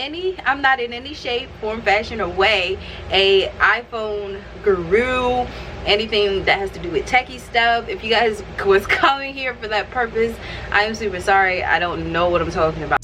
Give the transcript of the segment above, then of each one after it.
not in any shape, form, fashion, or way a iPhone guru, anything that has to do with techie stuff. If you guys was coming here for that purpose, I am super sorry. I don't know what I'm talking about.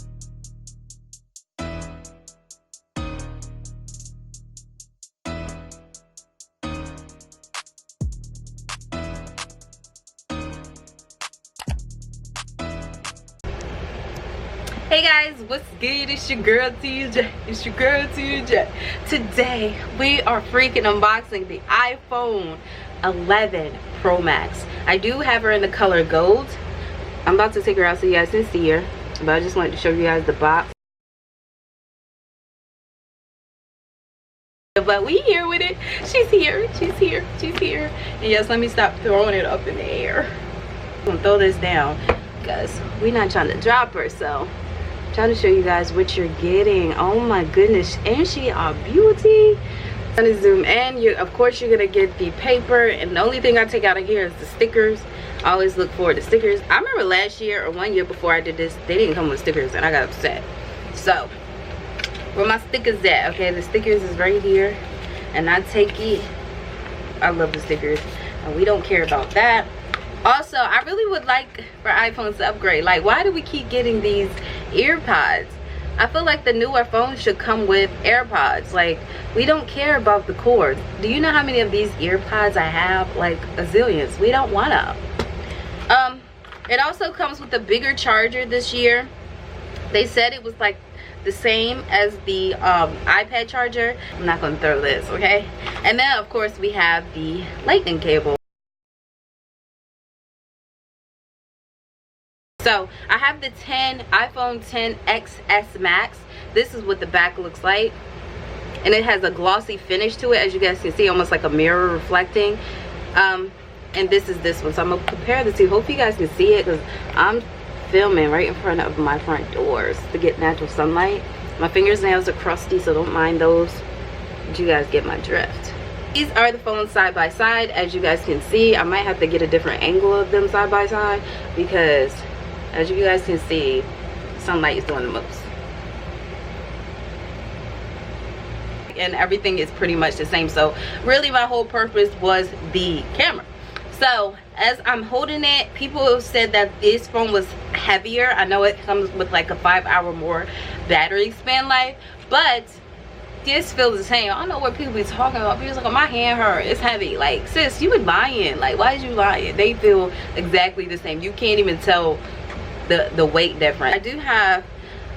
Hey guys, what's good? It's your girl TJ. It's your girl TJ. Today we are freaking unboxing the iPhone 11 Pro Max. I do have her in the color gold. I'm about to take her out so you guys can see her, but I just wanted to show you guys the box. But we here with it. She's here. She's here. She's here. And yes, let me stop throwing it up in the air. I'm gonna throw this down because we're not trying to drop her, so trying to show you guys what you're getting. Oh my goodness, and she a beauty. I'm gonna zoom in. Of course you're gonna get the paper, and the only thing I take out of here is the stickers. I always look forward to stickers. I remember last year or 1 year before I did this, they didn't come with stickers and I got upset. So where my stickers at? Okay, the stickers is right here, and I take it. I love the stickers and we don't care about that. Also, I really would like for iPhones to upgrade. Like, why do we keep getting these earpods? I feel like the newer phones should come with AirPods. Like, we don't care about the cord. Do you know how many of these earpods I have? Like a zillions. We don't want to. It also comes with a bigger charger this year. They said it was like the same as the iPad charger. I'm not going to throw this, okay? And then of course we have the lightning cable. So I have the iPhone XS Max. This is what the back looks like, and it has a glossy finish to it, as you guys can see, almost like a mirror reflecting. And this is this one, so I'm gonna compare the two. Hope you guys can see it because I'm filming right in front of my front doors to get natural sunlight. My fingernails are crusty, so don't mind those, but you guys get my drift. These are the phones side by side. As you guys can see, I might have to get a different angle of them side by side because, as you guys can see, sunlight is doing the most. And everything is pretty much the same. So really my whole purpose was the camera. So as I'm holding it, people have said that this phone was heavier. I know it comes with like a 5-hour more battery span life, but this feels the same. I don't know what people be talking about. People's like, oh, my hand hurt, it's heavy. Like, sis, you was lying. Like, why is you lying? They feel exactly the same. You can't even tell the weight difference. I do have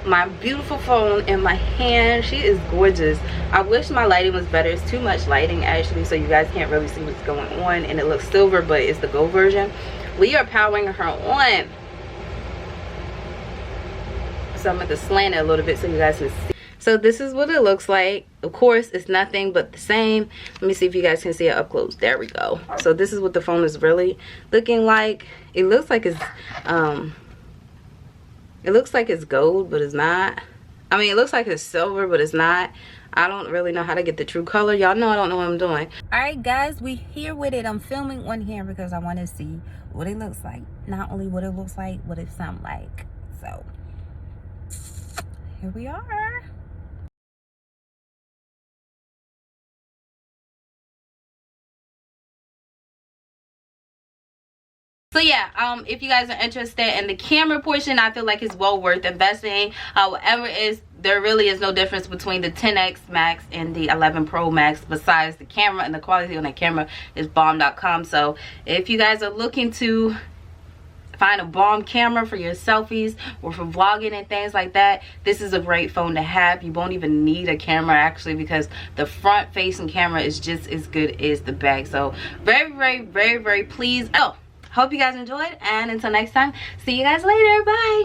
my beautiful phone in my hand. She is gorgeous. I wish my lighting was better. It's too much lighting actually, so you guys can't really see what's going on, and it looks silver, but it's the gold version. We are powering her on, so I'm going to slant it a little bit so you guys can see. So this is what it looks like. Of course, it's nothing but the same. Let me see if you guys can see it up close. There we go. So this is what the phone is really looking like. It looks like it's gold, but it's not. I mean, it looks like it's silver, but it's not. I don't really know how to get the true color. Y'all know I don't know what I'm doing. All right, guys, we here with it. I'm filming on here because I want to see what it looks like. Not only what it looks like, what it sounds like. So here we are. So yeah, if you guys are interested in the camera portion, I feel like it's well worth investing. However, there really is no difference between the 10X Max and the 11 Pro Max besides the camera, and the quality on the camera is bomb.com. So if you guys are looking to find a bomb camera for your selfies or for vlogging and things like that, this is a great phone to have. You won't even need a camera actually, because the front facing camera is just as good as the back. So very pleased. Hope you guys enjoyed, and until next time, see you guys later. Bye.